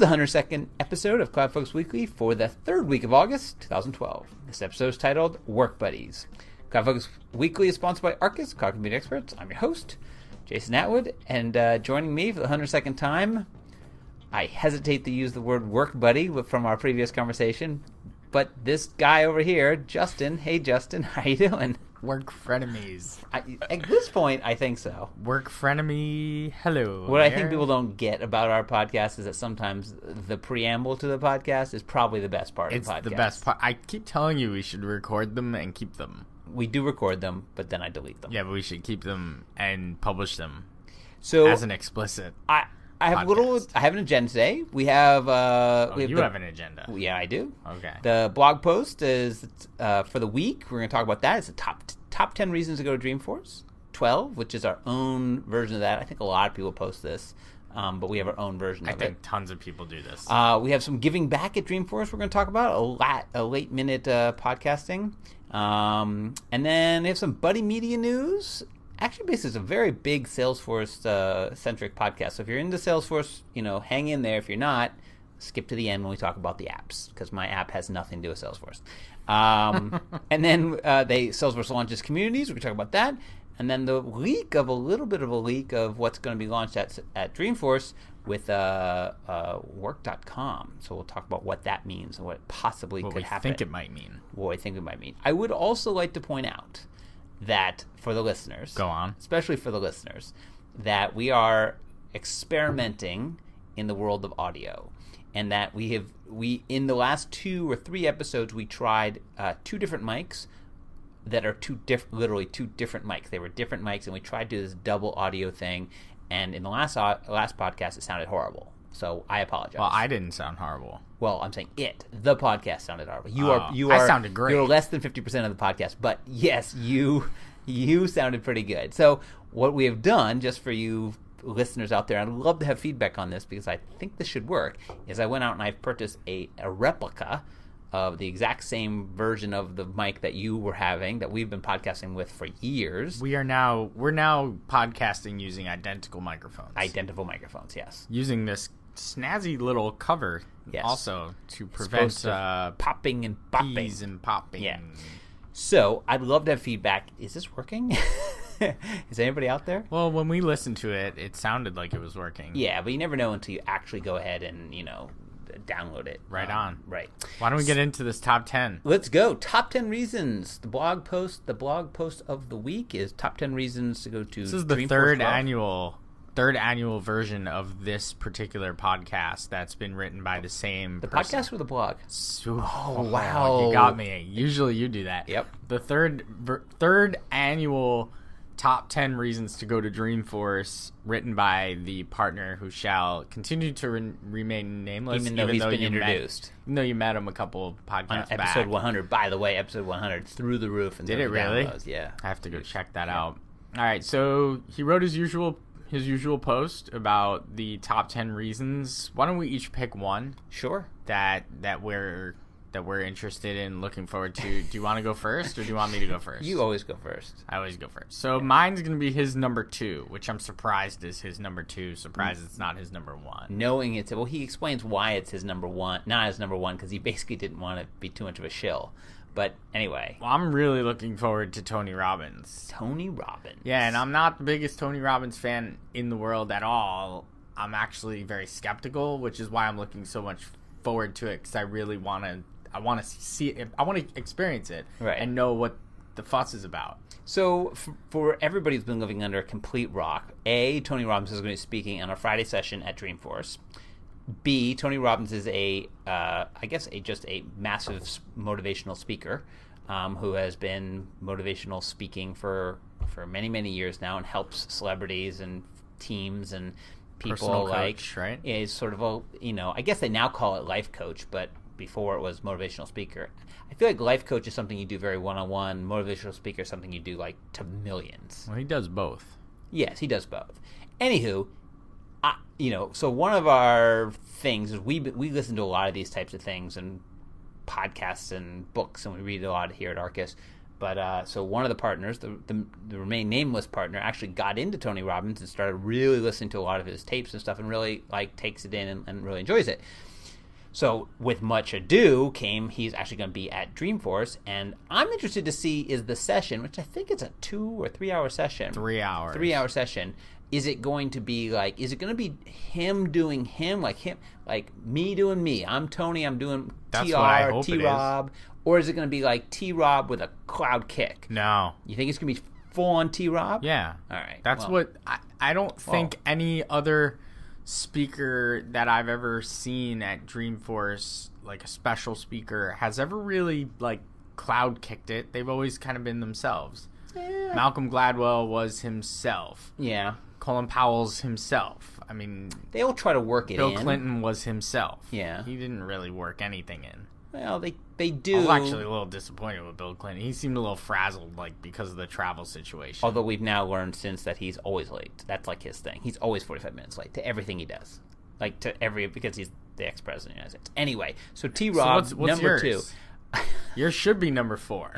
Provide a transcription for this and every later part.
the 102nd episode of CloudFocus Weekly for the third week of August 2012. This episode is titled Work Buddies. CloudFocus Weekly is sponsored by Arkus, Cloud Computing Experts. I'm your host, Jason Atwood, and joining me for the 102nd time, I hesitate to use the word work buddy from our previous conversation, but this guy over here, Justin. Hey, Justin, how you doing? Work frenemies. At this point, I think so. Work frenemy. Hello. What I think people don't get about our podcast is that sometimes the preamble to the podcast is probably the best part of the podcast. It's the best part. I keep telling you we should record them and keep them. We do record them, but then I delete them. Yeah, but we should keep them and publish them so as an explicit. I have I have an agenda today. We have you have an agenda. Yeah, I do. Okay. The blog post is for the week. We're going to talk about that. It's the top 10 reasons to go to Dreamforce. 12, which is our own version of that. I think a lot of people post this, but we have our own version of it. I think tons of people do this. We have some giving back at Dreamforce we're going to talk about, a late minute podcasting. And then we have some Buddy Media news. Actually, basically, it's a very big Salesforce-centric podcast. So if you're into Salesforce, hang in there. If you're not, skip to the end when we talk about the apps, because my app has nothing to do with Salesforce. And then Salesforce launches communities. We can talk about that. And then a little bit of a leak of what's going to be launched at Dreamforce with work.com. So we'll talk about what that means and what possibly could happen. What we think it might mean. What I think it might mean. I would also like to point out that for the listeners, go on, especially for the listeners, that we are experimenting in the world of audio, and that we in the last 2 or 3 episodes we tried 2 different mics that are literally two different mics. They were different mics, and we tried to do this double audio thing. And in the last podcast, it sounded horrible. So I apologize. Well, I didn't sound horrible. Well, I'm saying the podcast sounded horrible. You I sounded great. You're less than 50% of the podcast, but yes, you sounded pretty good. So what we have done, just for you listeners out there, I'd love to have feedback on this because I think this should work, is I went out and I purchased a replica of the exact same version of the mic that you were having, that we've been podcasting with for years. We're now podcasting using identical microphones. Identical microphones, yes. Using this snazzy little cover, yes, also to prevent popping and bopping. Peas and popping. Yeah. So I'd love to have feedback. Is this working? Is anybody out there? Well, when we listened to it, it sounded like it was working. Yeah, but you never know until you actually go ahead and download it. Right on. Right. Why don't we get into this top 10? Let's go. Top 10 reasons. The blog post of the week is top 10 reasons to go to. This is the third annual version of this particular podcast that's been written by the same person. Podcast or the blog? Oh, wow. You got me. Usually you do that. Yep. The third annual top 10 reasons to go to Dreamforce, written by the partner who shall continue to remain nameless, even though he's been introduced. Even though you met him a couple podcasts back. Episode 100, by the way, episode 100, through the roof. Did it really? Downloads. Yeah. I have to go check that out. All right, so he wrote his usual post about the top 10 reasons. Why don't we each pick one? Sure. That we're interested in, looking forward to. Do you want to go first, or do you want me to go first? You always go first. I always go first. So mine's going to be his number 2, which I'm surprised is his number 2. Surprised it's not his number 1. Knowing it's... Well, he explains why it's his number 1, not his number 1, because he basically didn't want to be too much of a shill. But anyway. Well, I'm really looking forward to Tony Robbins. Tony Robbins. Yeah, and I'm not the biggest Tony Robbins fan in the world at all. I'm actually very skeptical, which is why I'm looking so much forward to it, because I really want to see it. I want to experience it, right, and know what the fuss is about. So for everybody who's been living under a complete rock, A, Tony Robbins is going to be speaking on a Friday session at Dreamforce. B, Tony Robbins is just a massive motivational speaker who has been motivational speaking for many, many years now, and helps celebrities and teams and people. Personal coach, right? Is sort of a, I guess they now call it life coach, but before it was motivational speaker. I feel like life coach is something you do very one-on-one. Motivational speaker is something you do like to millions. Well, he does both. Yes, he does both. Anywho, so one of our things is we listen to a lot of these types of things and podcasts and books, and we read a lot here at Arkus. But so one of the partners, the remain nameless partner, actually got into Tony Robbins and started really listening to a lot of his tapes and stuff, and really like takes it in and really enjoys it. So with much ado came he's actually going to be at Dreamforce, and I'm interested to see is the session, which I think it's a 2 or 3 hour session. 3 hours. 3 hour session. Is it going to be like? Is it going to be him doing him, like me doing me? I'm Tony. I'm doing TR, T-Rob, or is it going to be like T-Rob with a cloud kick? No. You think it's going to be full on T-Rob? Yeah. All right. That's what I don't think any other speaker that I've ever seen at Dreamforce, like a special speaker, has ever really like cloud kicked it. They've always kind of been themselves. Yeah. Malcolm Gladwell was himself. Yeah. Colin Powell's himself. I mean, they all try to work it in. Bill Clinton was himself. Yeah. He didn't really work anything in. Well, they do. I was actually a little disappointed with Bill Clinton. He seemed a little frazzled, like, because of the travel situation. Although we've now learned since that he's always late. That's like his thing. He's always 45 minutes late to everything he does. Like, because he's the ex-president of the United States. Anyway, so T-Rob, so what's number yours? 2. Yours should be number 4.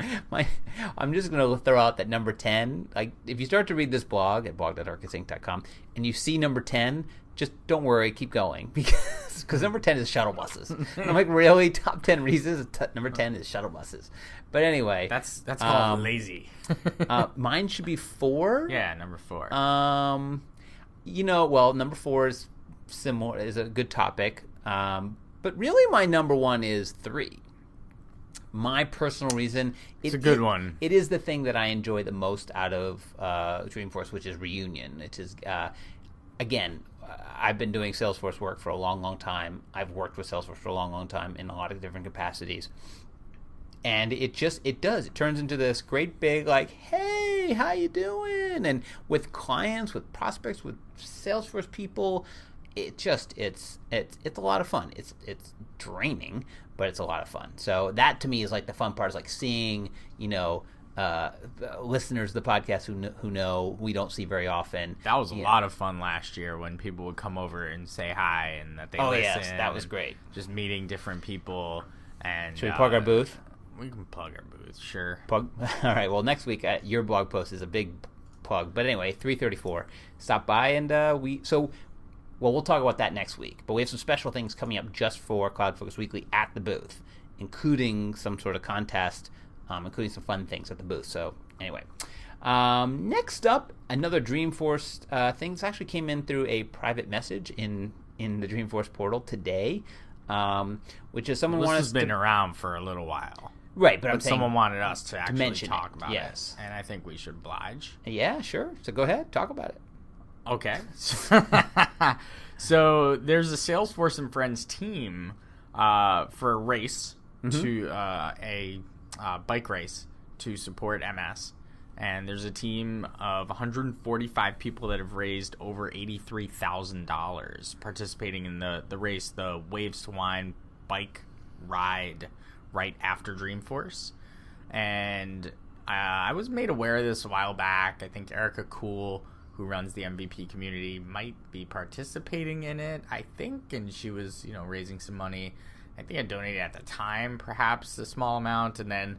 I'm just going to throw out that number 10. Like, if you start to read this blog at blog.arkusinc.com and you see number 10, just don't worry, keep going, because number 10 is shuttle buses. And I'm like, really? Top 10 reasons? Number 10 is shuttle buses. But anyway. That's called lazy. Mine should be 4? Yeah, number 4. Number 4 is similar, is a good topic. But really my number 1 is 3. My personal reason. It's a good one. It is the thing that I enjoy the most out of Dreamforce, which is Reunion. It is, again, I've been doing Salesforce work for a long, long time. I've worked with Salesforce for a long, long time in a lot of different capacities. And it turns into this great big, like, hey, how you doing? And with clients, with prospects, with Salesforce people, it's a lot of fun. It's draining, but it's a lot of fun. So that to me is like the fun part, is like seeing, listeners of the podcast who know we don't see very often. That was a lot of fun last year when people would come over and say hi and that they listen. Yes, that was great. Just meeting different people. And should we plug our booth? We can plug our booth, sure. All right. Well, next week your blog post is a big plug. But anyway, 334. Stop by and we'll talk about that next week. But we have some special things coming up just for CloudFocus Weekly at the booth, including some sort of contest, including some fun things at the booth. So anyway, next up, another Dreamforce thing. This actually came in through a private message in the Dreamforce portal today, which is someone wanted us to... This has been around for a little while. Right, but I'm saying someone wanted us to actually mention talk about yes. it. And I think we should oblige. Yeah, sure. So go ahead, talk about it. Okay. So there's a Salesforce and Friends team for a race, to a bike race to support MS. And there's a team of 145 people that have raised over $83,000 participating in the race, the Waves to Wine bike ride right after Dreamforce. And I was made aware of this a while back. I think Erica Cool, who runs the MVP community, might be participating in it, I think, and she was, raising some money. I think I donated at the time, perhaps a small amount, and then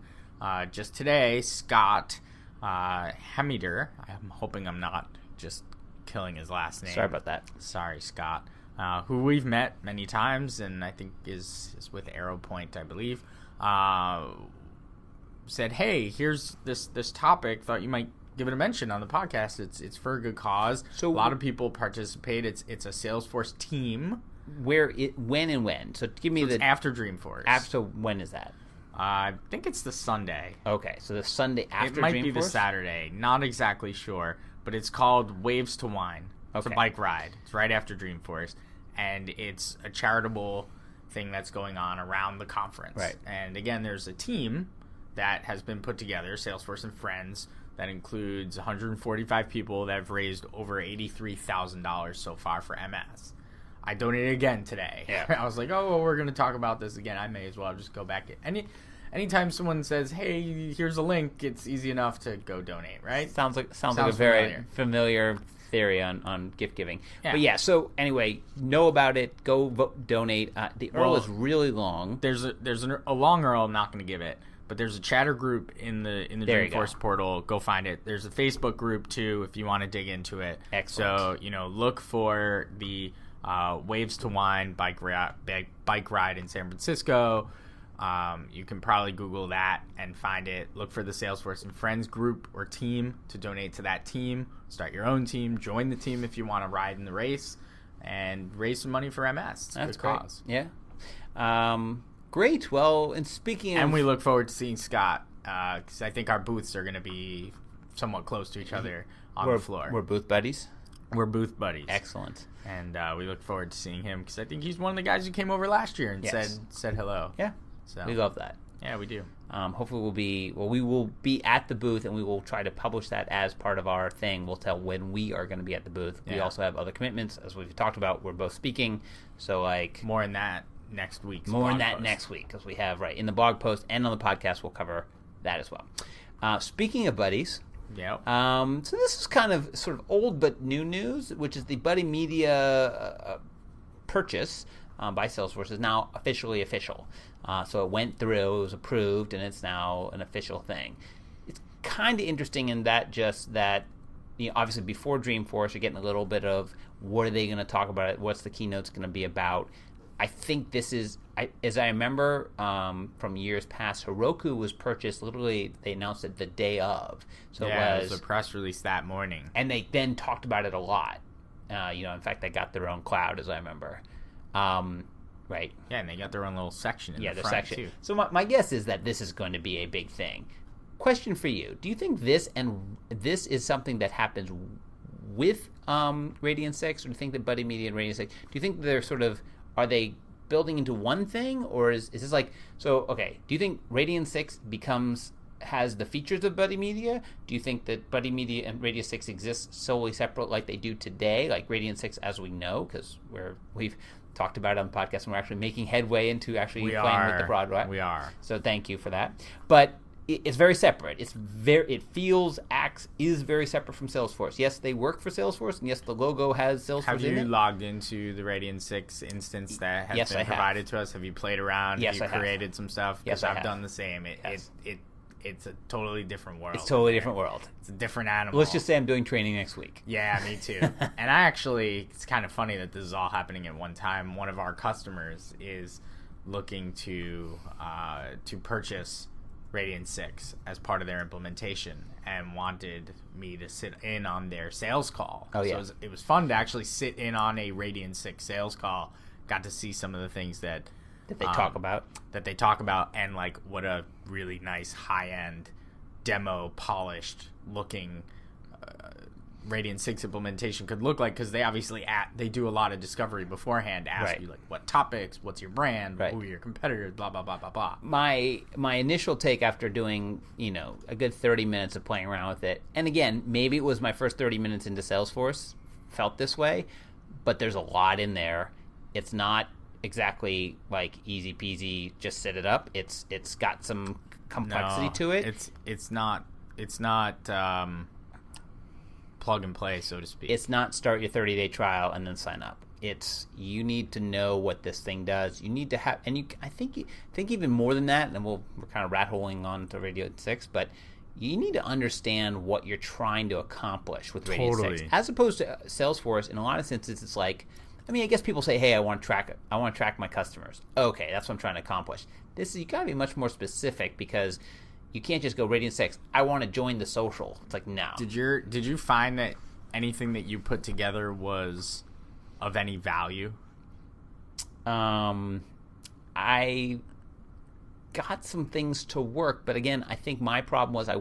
just today, Scott Hemider, I'm hoping I'm not just killing his last name. Sorry about that. Sorry, Scott, who we've met many times, and I think is with ArrowPoint, I believe, said, hey, here's this topic, thought you might give it a mention on the podcast. It's for a good cause. So a lot of people participate. It's a Salesforce team. When? So give me it's after Dreamforce. So when is that? I think it's the Sunday. Okay, so the Sunday after Dreamforce? It might be the Saturday. Not exactly sure, but it's called Waves to Wine. It's a bike ride. It's right after Dreamforce, and it's a charitable thing that's going on around the conference. Right. And again, there's a team that has been put together, Salesforce and Friends, that includes 145 people that have raised over $83,000 so far for MS. I donated again today. Yeah. I was like, we're going to talk about this again. I may as well just go back. Anytime someone says, hey, here's a link, it's easy enough to go donate, right? Sounds like a very familiar theory on gift giving. Yeah. But yeah, so anyway, know about it. Go donate. The URL is really long. There's a long URL. I'm not going to give it. But there's a chatter group in the Dreamforce portal. Go find it. There's a Facebook group too if you want to dig into it. Excellent. So look for the Waves to Wine bike ride in San Francisco. You can probably Google that and find it. Look for the Salesforce and Friends group or team to donate to that team. Start your own team. Join the team if you want to ride in the race and raise some money for MS. It's a good great. cause. Yeah. Great. Well, and speaking of... And we look forward to seeing Scott because I think our booths are going to be somewhat close to each other on the floor. We're booth buddies? We're booth buddies. Excellent. And we look forward to seeing him because I think he's one of the guys who came over last year and said hello. Yeah. So we love that. Yeah, we do. Hopefully we will be at the booth, and we will try to publish that as part of our thing. We'll tell when we are going to be at the booth. Yeah. We also have other commitments, as we've talked about. We're both speaking, so more in that next week. Next week, because we have in the blog post and on the podcast we'll cover that as well. Speaking of buddies, yeah. So this is kind of sort of old but new news, which is the Buddy Media purchase by Salesforce is now officially official. So it went through, it was approved, and it's now an official thing. It's kind of interesting in that obviously before Dreamforce, you're getting a little bit of what are they going to talk about it, what's the keynote's going to be about. I think this is, as I remember from years past, Heroku was purchased, literally they announced it the day of. So it was a press release that morning. And they then talked about it a lot. In fact, they got their own cloud, as I remember. Right. Yeah, and they got their own little section in the front, section. Too. So my guess is that this is going to be a big thing. Question for you. Do you think this is something that happens with Radiant 6, or do you think that Buddy Media and Radiant 6, do you think they're are they building into one thing, or is this do you think Radiant 6 has the features of Buddy Media? Do you think that Buddy Media and Radiant 6 exist solely separate like they do today, like Radiant 6 as we know, because we've talked about it on the podcast, and we're actually making headway into actually playing with the broad, right? We are. So thank you for that. But it's very separate. Is very separate from Salesforce. Yes, they work for Salesforce, and yes, the logo has Salesforce in it. Have you logged into the Radiant 6 instance that has been provided to us? Have you played around? Yes, have you created some stuff? Yes, I've done the same. It's a totally different world. It's a totally different world. It's a different animal. Let's just say I'm doing training next week. Yeah, me too. And it's kind of funny that this is all happening at one time. One of our customers is looking to purchase Radiant 6 as part of their implementation and wanted me to sit in on their sales call. Oh, yeah. So it was fun to actually sit in on a Radiant 6 sales call. Got to see some of the things that they talk about, and like what a really nice high-end demo polished looking Radiant 6 implementation could look like, because they obviously they do a lot of discovery beforehand, ask you like what topics, what's your brand, who are your competitors, blah blah blah blah blah. My initial take after doing a good 30 minutes of playing around with it, and again maybe it was my first 30 minutes into Salesforce, felt this way, but there's a lot in there. It's not exactly like easy peasy, just set it up. It's got some complexity to it. It's not plug and play, so to speak. It's not start your 30-day trial and then sign up. It's you need to know what this thing does. You need to have, and I think even more than that, and we're kind of rat holing on to Radiant 6, but you need to understand what you're trying to accomplish with Radiant 6. As opposed to Salesforce, in a lot of senses, it's like, I guess people say, hey, I want to track my customers. Okay, that's what I'm trying to accomplish. You got to be much more specific, because you can't just go Radiant 6, I want to join the social. It's like, no. Did you find that anything that you put together was of any value? I got some things to work, but again, I think my problem was I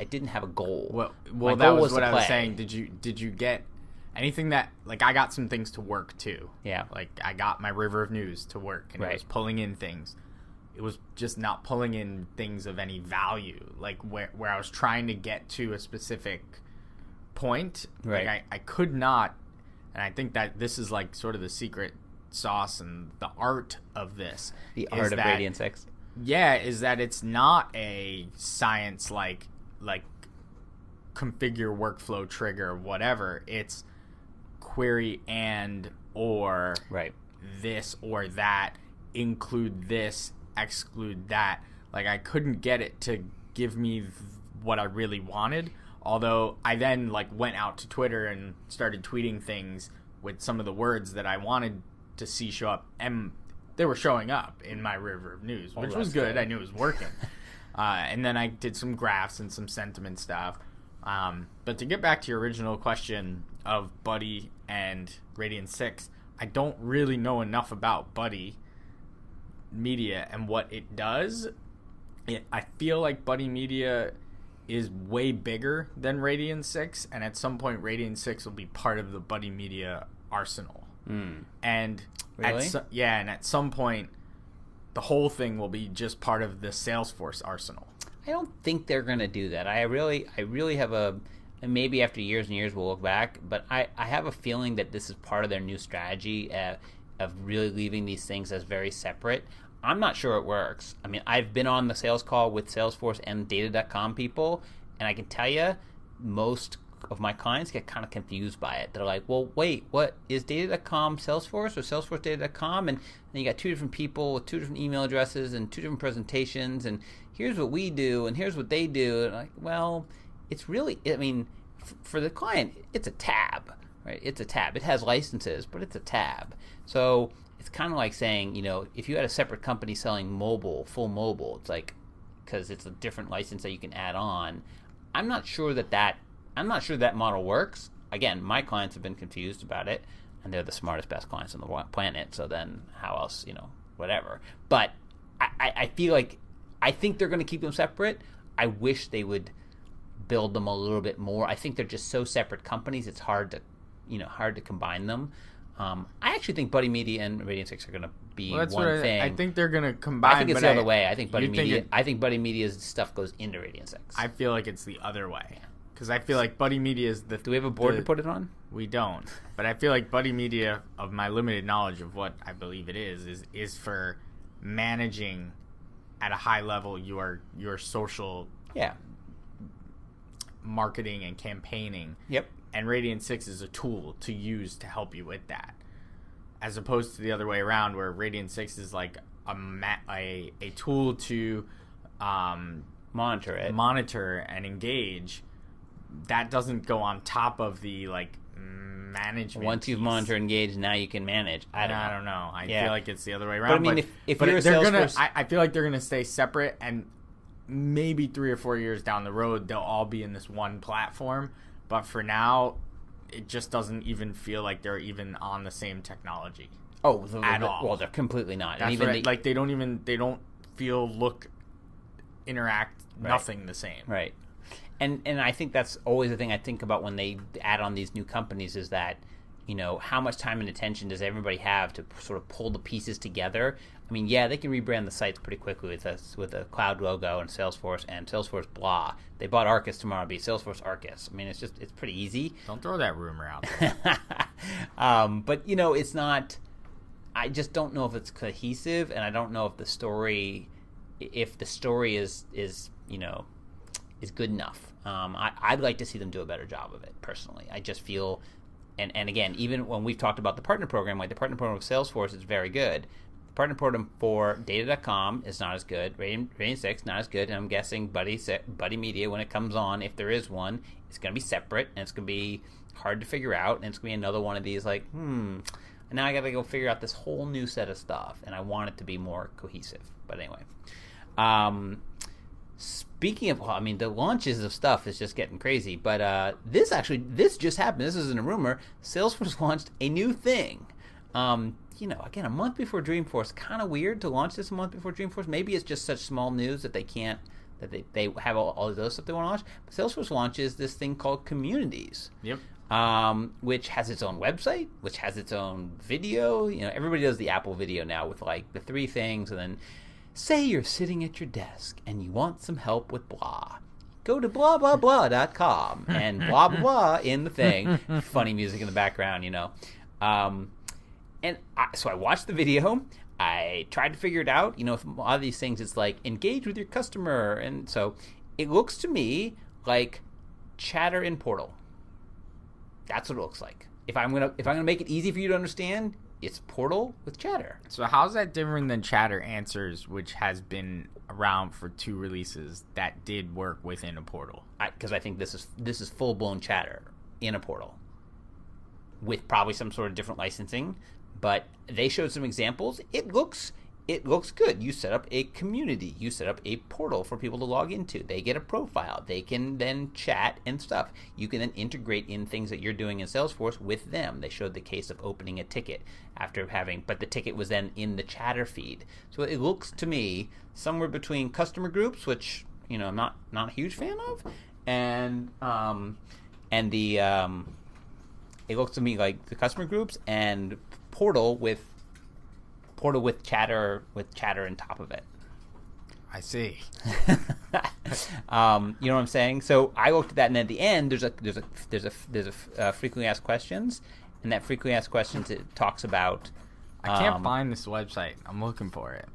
didn't have a goal. Well, that was what I was saying. Did you get anything that, like, I got some things to work too. Yeah. Like, I got my river of news to work, and it was pulling in things. It was just not pulling in things of any value, like where I was trying to get to a specific point. Right. Like I could not, and I think that this is like sort of the secret sauce and the art of this. The art of Radiant 6. Yeah, is that it's not a science like configure workflow trigger whatever. It's query or right. This or that, include this, exclude that. Like, I couldn't get it to give me what I really wanted. Although I then like went out to Twitter and started tweeting things with some of the words that I wanted to see show up, and they were showing up in my river of news, which was good. I knew it was working. And then I did some graphs and some sentiment stuff. But to get back to your original question of Buddy and Radiant 6, I don't really know enough about Buddy Media and what it does. I feel like Buddy Media is way bigger than Radiant 6, and at some point Radiant 6 will be part of the Buddy Media arsenal. And really? At some point the whole thing will be just part of the Salesforce arsenal. I don't think they're going to do that. I really have and maybe after years and years we'll look back, but I have a feeling that this is part of their new strategy of really leaving these things as very separate. I'm not sure it works. I mean, I've been on the sales call with Salesforce and Data.com people, and I can tell you most of my clients get kind of confused by it. They're like, well, wait, what is Data.com Salesforce or Salesforce Data.com? And then you got two different people with two different email addresses and two different presentations, and here's what we do and here's what they do. And like, well, it's really, I mean, for the client, it's a tab, right? It's a tab. It has licenses, but it's a tab. So it's kind of like saying, if you had a separate company selling full mobile, it's like, because it's a different license that you can add on. I'm not sure that model works. Again, my clients have been confused about it, and they're the smartest, best clients on the planet. So then, how else, whatever. But I feel like I think they're going to keep them separate. I wish they would build them a little bit more. I think they're just so separate companies. It's hard to combine them. I actually think Buddy Media and Radiant 6 are going to be one thing. I think they're going to combine. I think it's the other way. I think Buddy Media's stuff goes into Radiant 6. I feel like it's the other way. Because I feel like Buddy Media is the... Do we have a board to put it on? We don't. But I feel like Buddy Media, of my limited knowledge of what I believe it is for managing at a high level your social marketing and campaigning. Yep. And Radiant 6 is a tool to use to help you with that. As opposed to the other way around, where Radiant 6 is like a tool to monitor and engage. That doesn't go on top of the management. Once you've monitored and engaged, now you can manage. I don't know. I feel like it's the other way around. But I mean, if you're a Salesforce... I feel like they're going to stay separate, and maybe 3 or 4 years down the road, they'll all be in this one platform. But for now, it just doesn't even feel like they're even on the same technology. Oh, at all. Well, they're completely not. That's and even right. They don't feel, look, interact, nothing the same. Right. And I think that's always the thing I think about when they add on these new companies is that, how much time and attention does everybody have to sort of pull the pieces together? I mean, they can rebrand the sites pretty quickly with a cloud logo and Salesforce blah. They bought Arkus tomorrow, it'll be Salesforce Arkus. I mean, it's pretty easy. Don't throw that rumor out there. But it's not. I just don't know if it's cohesive, and I don't know if the story is good enough. I'd like to see them do a better job of it, personally. I just feel, and again, even when we've talked about the partner program, like the partner program with Salesforce is very good. The partner program for Data.com is not as good. Radiant 6, not as good. And I'm guessing Buddy Media, when it comes on, if there is one, it's going to be separate, and it's going to be hard to figure out, and it's going to be another one of these and now I got to go figure out this whole new set of stuff, and I want it to be more cohesive. But anyway, speaking of, the launches of stuff is just getting crazy. But this just happened. This isn't a rumor. Salesforce launched a new thing. Again, a month before Dreamforce. Kind of weird to launch this a month before Dreamforce. Maybe it's just such small news that they can't, that they have all of those stuff they want to launch. But Salesforce launches this thing called Communities. Yep. Which has its own website, which has its own video. Everybody does the Apple video now with the 3 things, and then say you're sitting at your desk and you want some help with blah. Go to blah.com and blah, blah, blah in the thing. Funny music in the background, So I watched the video. I tried to figure it out. With a lot of these things, it's like engage with your customer. And so it looks to me like Chatter in Portal. That's what it looks like. If I'm gonna make it easy for you to understand, it's Portal with Chatter. So how's that different than Chatter Answers, which has been around for 2 releases that did work within a portal? Because I think this is full blown Chatter in a portal with probably some sort of different licensing. But they showed some examples. It looks good. You set up a community. You set up a portal for people to log into. They get a profile. They can then chat and stuff. You can then integrate in things that you're doing in Salesforce with them. They showed the case of opening a ticket but the ticket was then in the Chatter feed. So it looks to me somewhere between customer groups, which I'm not a huge fan of, and the it looks to me like the customer groups and portal with Chatter on top of it. I see. You know what I'm saying? So I looked at that, and at the end, there's a frequently asked questions, and that frequently asked questions, it talks about. I can't find this website. I'm looking for it.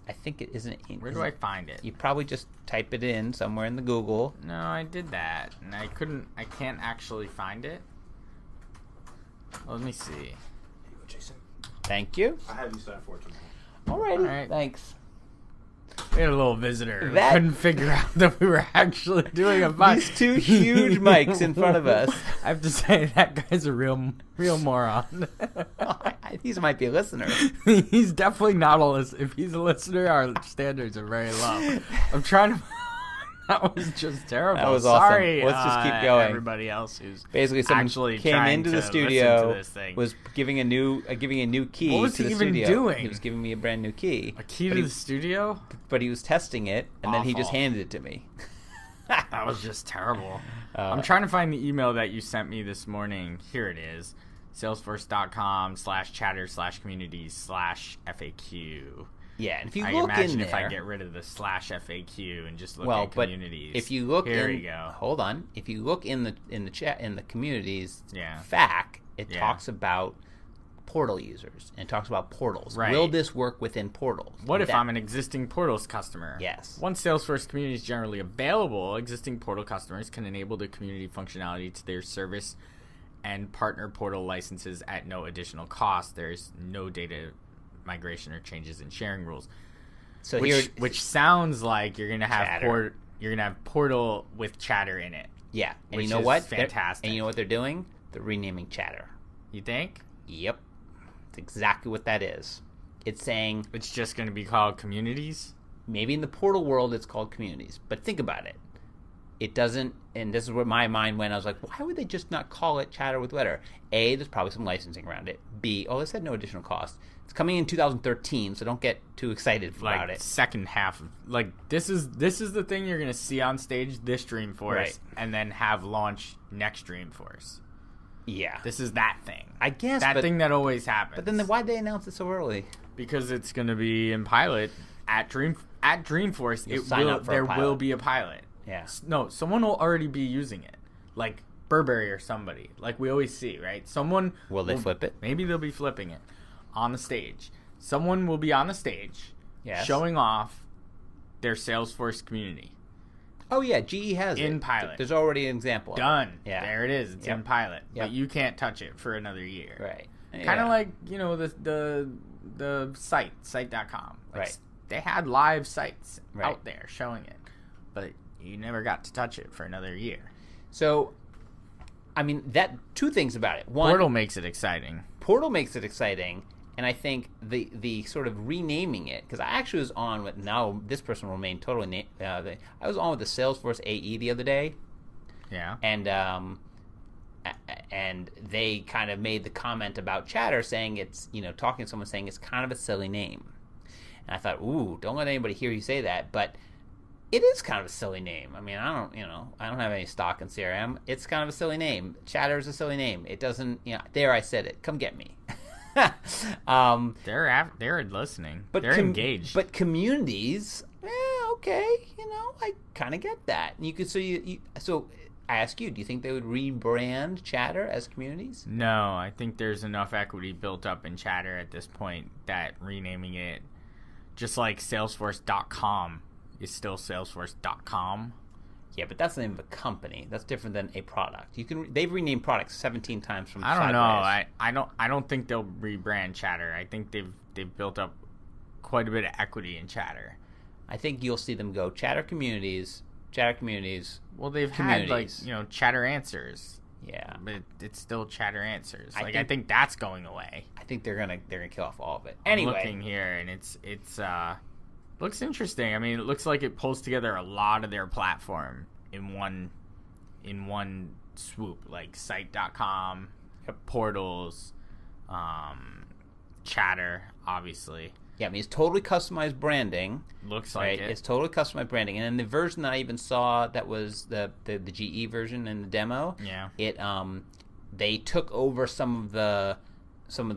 I think it isn't. Where do I find it? You probably just type it in somewhere in the Google. No, I did that, and I can't actually find it. Let me see. Here you go, Jason. Thank you. I have you sign for it tomorrow. All right. Alright. Thanks. We had a little visitor. We couldn't figure out that we were actually doing a podcast. These 2 huge mics in front of us. I have to say, that guy's a real moron. He might be a listener. He's definitely not a listener. If he's a listener, our standards are very low. I'm trying to... That was just terrible. That was awesome. Sorry, Let's just keep going. Everybody else who's basically someone actually came trying into to the studio, listen to this thing. was giving a new key What was to he the even studio. doing? He was giving me a brand new key. A key to the studio? But he was testing it, and then he just Awful. handed it to me. That was just terrible. I'm trying to find the email that you sent me this morning. Here it is. Salesforce.com/chatter/communities/FAQ. Yeah, and if you I look imagine in if there, I get rid of the /FAQ and just look well, at but communities. if you look here in, you go. Hold on. If you look in the chat in the communities Yeah. FAQ, it Yeah. talks about portal users and it talks about portals. Right. Will this work within portals? What if I'm an existing Portals customer? Yes. Once Salesforce Community is generally available, existing Portal customers can enable the community functionality to their service and partner portal licenses at no additional cost. There's no data migration or changes in sharing rules. So Which sounds like you're gonna have Chatter. Portal with Chatter in it. Yeah, and which you know is what? fantastic. And you know what they're doing? They're renaming Chatter. You think? Yep, that's exactly what that is. It's saying It's just gonna be called Communities? maybe in the portal world it's called communities, but think about it. It doesn't, and this is where my mind went. I was like, why would they just not call it Chatter with Wetter? A, there's probably some licensing around it. B, they said no additional cost. It's coming in 2013, so don't get too excited about it. Second half of this is the thing you're gonna see on stage this Dreamforce, Right. and then have launch next Dreamforce. Yeah, This is that thing. I guess That but, thing that always happens. But then why'd they announce it so early? Because it's gonna be in pilot at Dreamforce. You'll sign up for a There pilot. will be a pilot. Yeah. No, someone will already be using it, like Burberry or somebody, like we always see, right? Someone Will they flip it? Maybe they'll be flipping it on the stage. Someone will be on the stage, Yes. showing off their Salesforce community. Oh yeah, GE has In it. pilot. There's already an example. of it. Done. Yeah. There it is. It's Yep. in pilot, Yep. but you can't touch it for another year. Right. Kind Yeah. of like the site.com. Like, Right. They had live sites Right. out there showing it, but you never got to touch it for another year. So, I mean, two things about it. One, Portal makes it exciting. Portal makes it exciting, and I think the sort of renaming it, because I actually was on with, now this person will remain totally I was on with the Salesforce AE the other day, Yeah. and they kind of made the comment about Chatter, saying it's, talking to someone saying it's kind of a silly name. And I thought, ooh, don't let anybody hear you say that, but it is kind of a silly name. I mean, I don't have any stock in CRM. It's kind of a silly name. Chatter is a silly name. It doesn't, there I said it. Come get me. They're listening. But They're engaged. But communities, okay, I kind of get that. And you could, so I ask you, do you think they would rebrand Chatter as communities? No, I think there's enough equity built up in Chatter at this point that renaming it, just like Salesforce.com is still Salesforce.com. Yeah, but that's the name of a company. That's different than a product. They've renamed products 17 times from I don't Sideways. know. I don't think they'll rebrand Chatter. I think they've built up quite a bit of equity in Chatter. I think you'll see them go Chatter Communities. Well, they've had Chatter Answers. Yeah, but it's still Chatter Answers. I think that's going away. I think they're gonna kill off all of it. I'm Anyway, looking here and it's looks interesting. I mean, it looks like it pulls together a lot of their platform in one swoop, like site.com, portals, Chatter, obviously. Yeah, I mean, it's totally customized branding. Looks like it. It's totally customized branding. And then the version that I even saw that was the GE version in the demo. Yeah. They took over some of the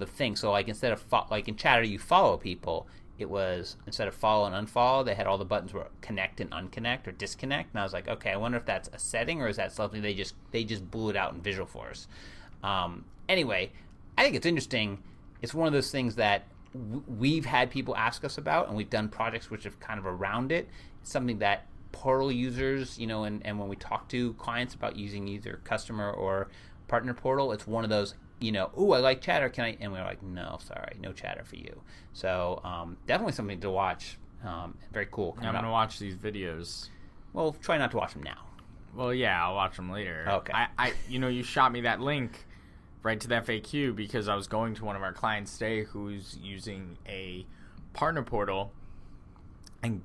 things. So like instead of like in Chatter you follow people, it was instead of follow and unfollow, they had all the buttons were connect and unconnect or disconnect. And I was like, okay, I wonder if that's a setting or is that something they just blew it out in Visualforce. Anyway, I think it's interesting. It's one of those things that we've had people ask us about, and we've done projects which have kind of around it. It's something that portal users, and when we talk to clients about using either customer or partner portal, it's one of those, ooh, I like Chatter, can I? And we're like, no, sorry, no Chatter for you. So definitely something to watch. Very cool. I'm going to watch these videos. Well, try not to watch them now. Well, yeah, I'll watch them later. Okay. You shot me that link right to the FAQ because I was going to one of our clients today who's using a partner portal, and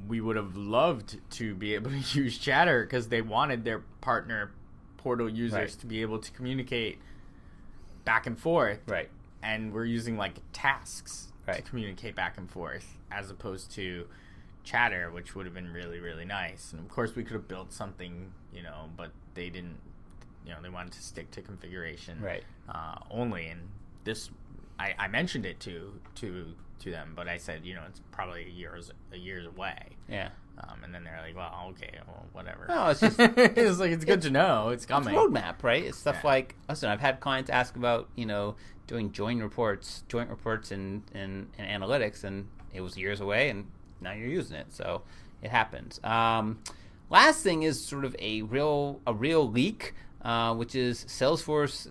we would have loved to be able to use Chatter because they wanted their partner portal users to be able to communicate back and forth. Right. And we're using like tasks to Right. communicate back and forth as opposed to Chatter, which would have been really, really nice. And of course we could have built something, but they didn't. They wanted to stick to configuration only, and this I mentioned it to them, but I said it's probably years away. Yeah. And then they're like, well, okay, well, whatever. No, it's just it's like it's good to know it's coming. It's roadmap, right? It's stuff like, listen, I've had clients ask about doing joint reports in analytics, and it was years away, and now you're using it, so it happens. Last thing is sort of a real leak. Which is Salesforce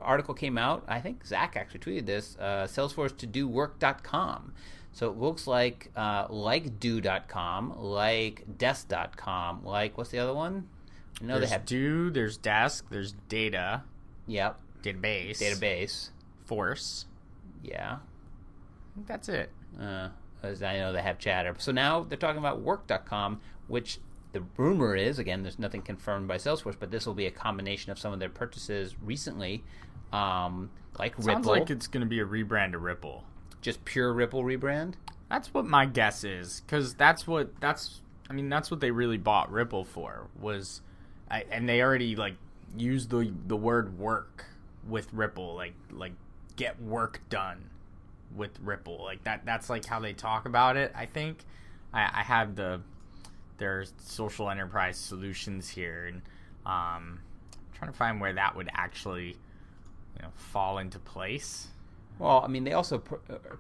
article came out. I think Zach actually tweeted this. Salesforce to do work.com. So it looks like do.com, like desk.com, like what's the other one? There's they have do, there's desk, there's data. Yep. Database. Force. Yeah. I think that's it. As I know they have Chatter. So now they're talking about work.com, which the rumor is, again, there's nothing confirmed by Salesforce, but this will be a combination of some of their purchases recently, like Ripple. Sounds like it's going to be a rebrand of Ripple. Just pure Ripple rebrand? That's what my guess is, because that's what they really bought Ripple for, and they already used the word work with Ripple, like get work done with Ripple, like that's like how they talk about it. I think I have their social enterprise solutions here, and trying to find where that would actually fall into place. Well, I mean, they also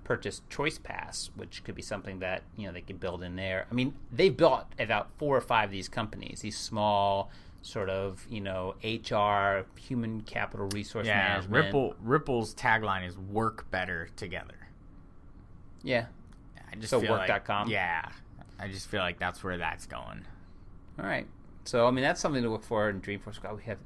purchased Choice Pass, which could be something that they could build in there. I mean, they've built about 4 or 5 of these companies, these small sort of HR, human capital resource management. Ripple's tagline is "Work better together." Yeah, I just so feel work.com. I just feel like that's where that's going. All right, so I mean that's something to look for in Dreamforce. God, we have.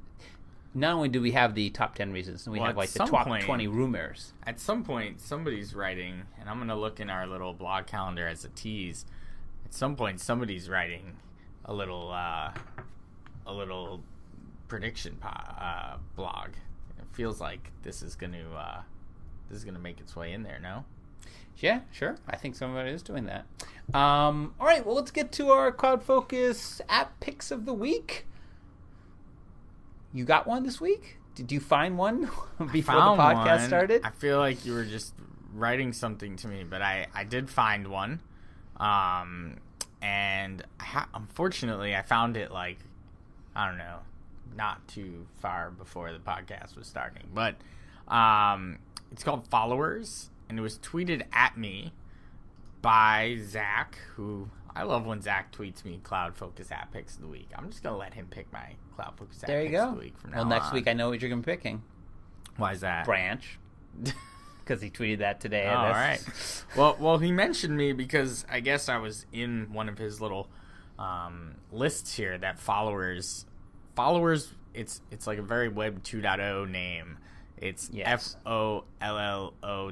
Not only do we have the top 10 reasons, we have the top 20 rumors. At some point, somebody's writing, and I'm going to look in our little blog calendar as a tease. At some point, somebody's writing a little prediction blog. It feels like this is going to make its way in there. No? Yeah, sure. I think somebody is doing that. All right, well, let's get to our CloudFocus app picks of the week. You got one this week? Did you find one before the podcast started? I feel like you were just writing something to me, but I did find one. And unfortunately, I found it I don't know, not too far before the podcast was starting. But it's called Followers, and it was tweeted at me by Zach, who I love when Zach tweets me CloudFocus app picks of the week. I'm just going to let him pick my CloudFocus app There you picks go. of the week from now Well, next on. week I know what you're going to be picking. Why is that? Branch. Because he tweeted that today. All right. Well, he mentioned me because I guess I was in one of his little lists here that followers. It's like a very Web 2.0 name. It's Yes.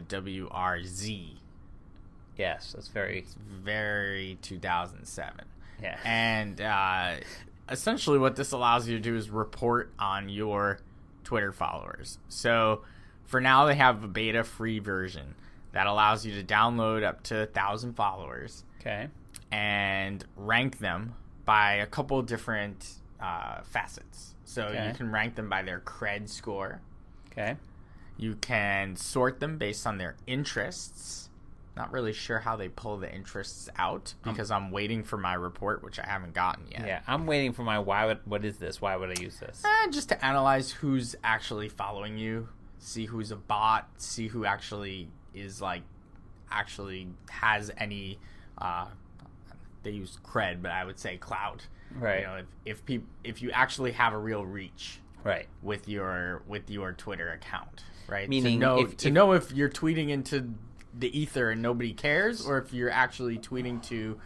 FOLLOWRZ. Yes, that's very... Very 2007. Yeah. And essentially what this allows you to do is report on your Twitter followers. So for now, they have a beta free version that allows you to download up to 1,000 followers Okay. and rank them by a couple different facets. So Okay. you can rank them by their cred score. Okay. You can sort them based on their interests. Not really sure how they pull the interests out because I'm waiting for my report, which I haven't gotten yet. Yeah, I'm waiting for my what is this? Why would I use this? Just to analyze who's actually following you, see who's a bot, see who actually is actually has any. They use cred, but I would say clout. Right. You know, if you actually have a real reach. Right. With your Twitter account, right? Meaning to know if you're tweeting into the ether and nobody cares, or if you're actually tweeting to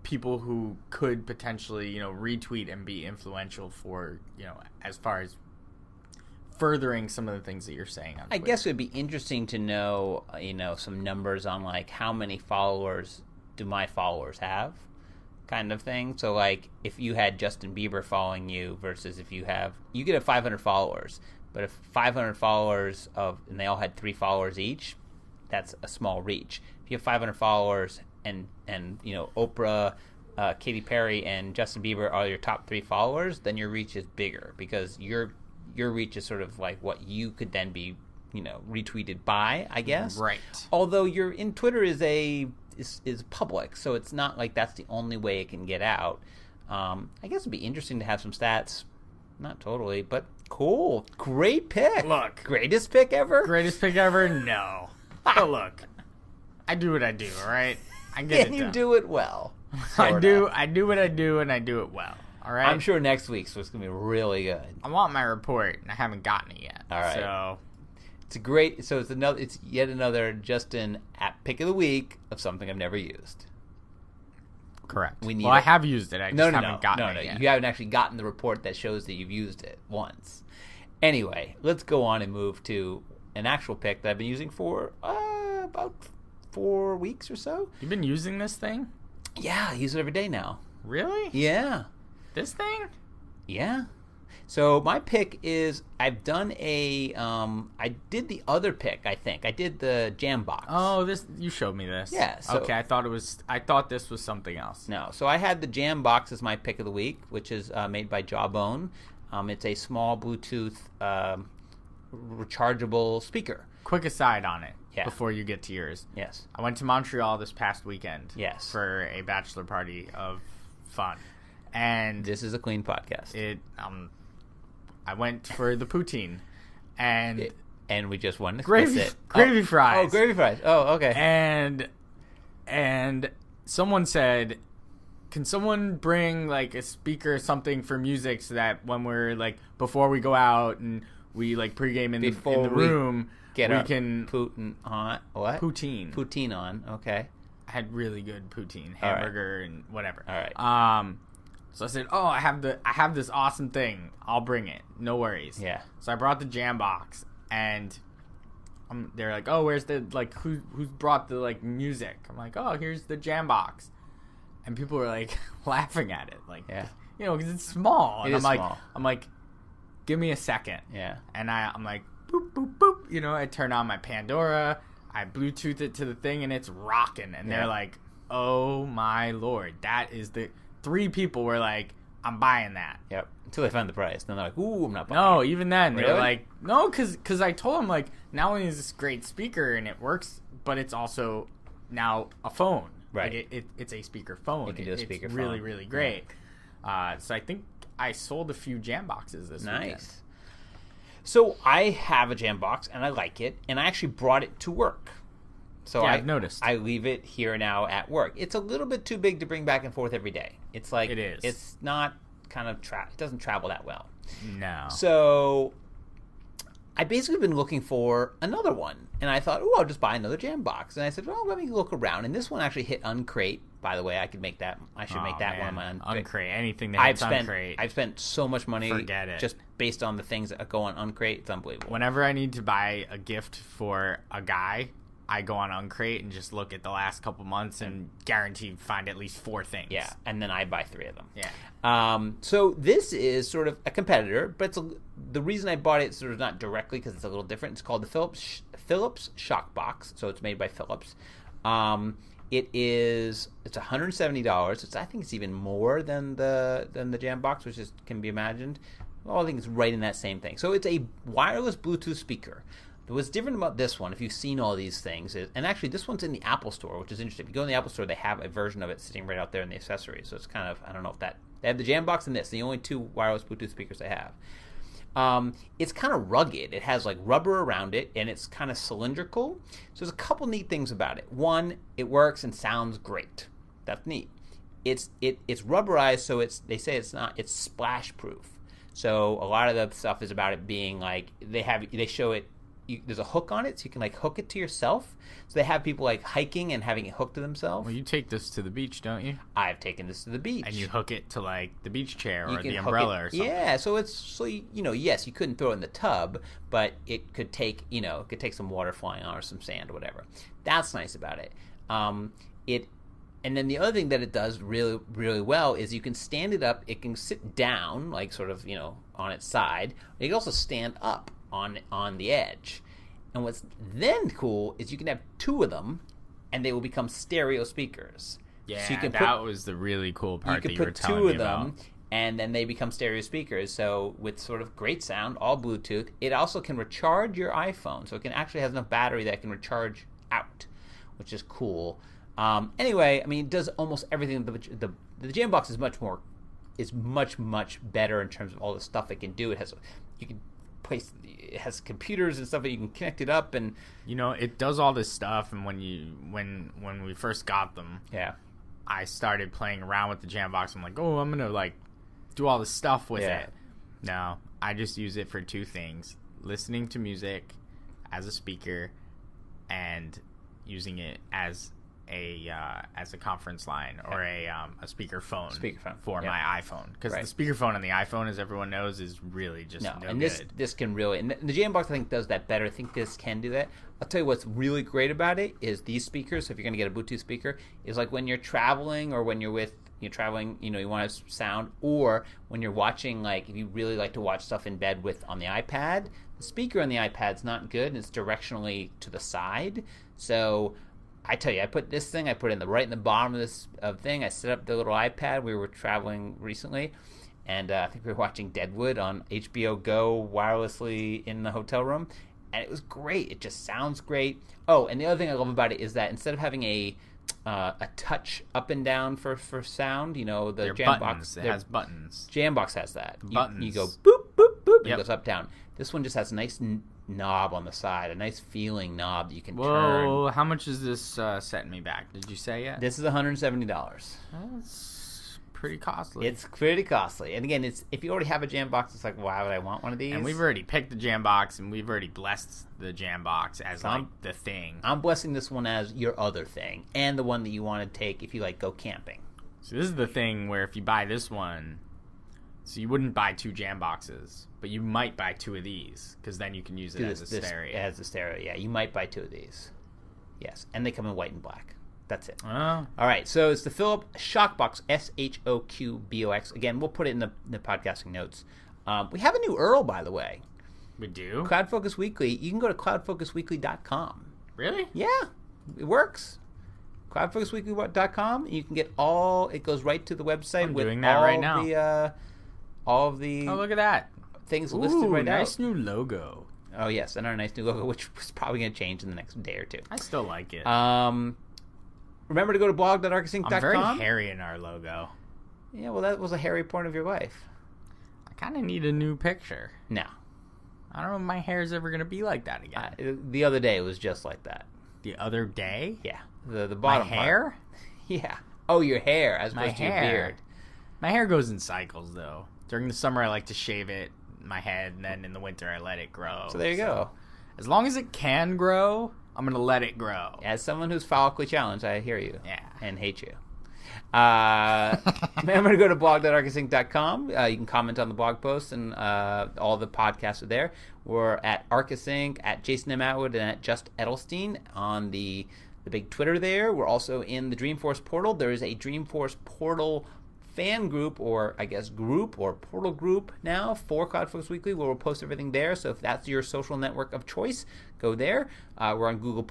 people who could potentially, retweet and be influential for, as far as furthering some of the things that you're saying on Twitter. I guess it would be interesting to know, some numbers on how many followers do my followers have, kind of thing. So if you had Justin Bieber following you versus if you have 500 followers, but if 500 followers and they all had 3 followers each, that's a small reach. If you have 500 followers and Oprah, Katy Perry, and Justin Bieber are your top 3 followers, then your reach is bigger because your reach is sort of like what you could then be, retweeted by, I guess. Right. Although your in Twitter is public, so it's not like that's the only way it can get out. I guess it'd be interesting to have some stats. Not totally, but cool. Great pick. Look. Greatest pick ever? Greatest pick ever? No. But look, I do what I do, all right? I get And it you done. do it well. I Sorta. do what I do, and I do it well. All right. I'm sure next week's was going to be really good. I want my report, and I haven't gotten it yet. All right. So It's yet another Justin app pick of the week of something I've never used. correct. We need I it. have used it. I just haven't gotten it yet. You haven't actually gotten the report that shows that you've used it once. Anyway, let's go on and move to an actual pick that I've been using for about 4 weeks or so. You've been using this thing? Yeah, I use it every day now. Really? Yeah. This thing? Yeah. So my pick is I did the other pick, I think. I did the Jambox. Oh, you showed me this. Yeah, so- okay, I thought this was something else. No. So I had the Jambox as my pick of the week, which is made by Jawbone. It's a small Bluetooth rechargeable speaker. Quick aside on it Yeah. before you get to yours. Yes. I went to Montreal this past weekend. Yes. For a bachelor party of fun. And This is a clean podcast. I went for the poutine. And And we just won. gravy fries. Oh, gravy fries. Oh, okay. And someone said, can someone bring like a speaker or something for music so that when we're like before we go out and we like pregame in the room, we can Putin on what? poutine. Poutine on. Okay. I had really good poutine, All right. hamburger and whatever. All right. So I said, "Oh, I have this awesome thing. I'll bring it. No worries." Yeah. So I brought the Jambox, and they're like, "Oh, where's the like who's brought the like music?" I'm like, "Oh, here's the Jambox," and people were like laughing at it, like, Yeah. because it's small. And It is small. I'm like, give me a second. Yeah. And I'm like, boop boop boop. I turn on my Pandora, I Bluetooth it to the thing, and it's rocking. And Yeah. they're like, "Oh my lord, that is the." 3 people were like, "I'm buying that." Yep. Until they find the price. Then they're like, "Ooh, I'm not buying No, it." even then they were Really? like, "No," because I told them like, not only is this a great speaker and it works, but it's also now a phone. Right. Like it's a speaker phone. You can do a speaker it's really phone. really great. So I think I sold a few Jamboxes this weekend. Nice. So I have a Jambox and I like it, and I actually brought it to work. So I've noticed. I leave it here now at work. It's a little bit too big to bring back and forth every day. It's like It is. It's not kind of it doesn't travel that well. No. So I basically been looking for another one, and I thought, oh, I'll just buy another Jambox. And I said, well, let me look around. And this one actually hit Uncrate. By the way, I could make that. I should make that one of my Uncrate. Anything that hits Uncrate. I've spent so much money. Forget it. Just based on the things that go on Uncrate. It's unbelievable. Whenever I need to buy a gift for a guy, I go on Uncrate and just look at the last couple months and guarantee find at least 4 things. Yeah, and then I buy 3 of them. Yeah. So this is sort of a competitor, but the reason I bought it sort of not directly because it's a little different. It's called the Philips Shockbox. So it's made by Philips. It's $170. I think it's even more than the Jambox, which can be imagined. Well, I think it's right in that same thing. So it's a wireless Bluetooth speaker. What's different about this one, if you've seen all these things, and actually this one's in the Apple Store, which is interesting. If you go in the Apple Store, they have a version of it sitting right out there in the accessories. So it's kind of, I don't know if they have the Jambox and this, the only 2 wireless Bluetooth speakers they have. It's kind of rugged. It has like rubber around it, and it's kind of cylindrical. So there's a couple neat things about it. One, it works and sounds great. That's neat. It's rubberized, so they say it's splash proof. So a lot of the stuff is about it being like they show it. There's a hook on it, so you can like hook it to yourself. So they have people like hiking and having it hooked to themselves. Well, you take this to the beach, don't you? I've taken this to the beach, and you hook it to like the beach chair or the umbrella or something. Yeah, so yes, you couldn't throw it in the tub, but it could take some water flying on or some sand or whatever. That's nice about it. And then the other thing that it does really, really well is you can stand it up. It can sit down, like sort of, on its side. It can also stand up on the edge. And what's then cool is you can have 2 of them, and they will become stereo speakers. Yeah, so that was the really cool part that you were telling me about. You can put 2 of them, and then they become stereo speakers. So with sort of great sound, all Bluetooth. It also can recharge your iPhone. So it can actually has enough battery that it can recharge out, which is cool. Anyway, I mean, it does almost everything. The Jambox is much better in terms of all the stuff it can do. It has computers and stuff that you can connect it up, and it does all this stuff. And when we first got them, yeah, I started playing around with the Jambox. I'm like, oh, I'm gonna like do all this stuff with it. No, I just use it for 2 things: listening to music as a speaker, and using it as a conference line or a speakerphone for my iPhone, because the speakerphone on the iPhone, as everyone knows, is really just no and good. This can really, and the Jambox I think does that better. I think this can do that. I'll tell you what's really great about it is these speakers. So if you're going to get a Bluetooth speaker, is like when you're traveling or when you're traveling, you want to sound, or when you're watching, like if you really like to watch stuff in bed on the iPad, the speaker on the iPad's not good and it's directionally to the side. So I tell you, I put it right in the bottom of this thing. I set up the little iPad. We were traveling recently, and I think we were watching Deadwood on HBO Go wirelessly in the hotel room, and it was great. It just sounds great. Oh, and the other thing I love about it is that instead of having a touch up and down for sound, the Jambox has buttons. Jambox has that. Buttons. You go boop boop boop. It goes up down. This one just has a nice knob on the side, a nice feeling knob that you can turn. Whoa, how much is this setting me back? Did you say yet? This is $170. That's pretty costly. It's pretty costly. And again, if you already have a Jambox, it's like, why would I want one of these? And we've already picked the Jambox, and we've already blessed the Jambox as the thing. I'm blessing this one as your other thing, and the one that you want to take if you go camping. So this is the thing where if you buy this one, so you wouldn't buy 2 Jamboxes, but you might buy 2 of these, because then you can use it as a stereo. As a stereo, yeah. You might buy 2 of these. Yes, and they come in white and black. That's it. Oh. All right, so it's the Philips Shockbox, SHOQBOX. Again, we'll put it in the podcasting notes. We have a new URL, by the way. We do? CloudFocus Weekly. You can go to cloudfocusweekly.com. Really? Yeah, it works. CloudFocusWeekly.com. You can get it goes right to the website. I'm doing that right now. All of the look at that, things listed right now. Nice new logo. Oh yes, and our nice new logo, which is probably going to change in the next day or 2. I still like it. Remember to go to blog.arkusinc.com. I'm very hairy in our logo. Yeah, well, that was a hairy point of your life. I kind of need a new picture. No, I don't know if my hair is ever going to be like that again. The other day it was just like that. the other day. Yeah, the My bottom part. hair? Yeah. Oh, your hair as My opposed to your hair. beard. My hair goes in cycles, though. During the summer, I like to shave it, my head, and then in the winter, I let it grow. So there you go. As long as it can grow, I'm going to let it grow. As someone who's follically challenged, I hear you. Yeah. And hate you. Remember to go to blog.arkusinc.com. You can comment on the blog post, and all the podcasts are there. We're at Arkus Inc., at Jason M. Atwood, and at Just Edelstein on the big Twitter there. We're also in the Dreamforce portal. There is a Dreamforce portal fan group, or I guess group, or portal group now for CloudFocus Weekly, where we'll post everything there. So if that's your social network of choice, go there. We're on Google+.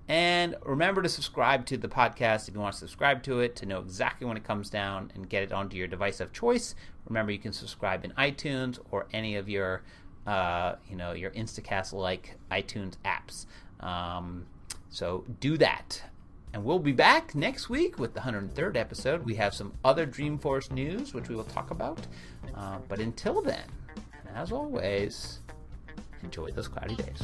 And remember to subscribe to the podcast if you want to subscribe to it, to know exactly when it comes down and get it onto your device of choice. Remember, you can subscribe in iTunes or any of your your Instacast-like iTunes apps. So do that. And we'll be back next week with the 103rd episode. We have some other Dreamforce news, which we will talk about. But until then, and as always, enjoy those cloudy days.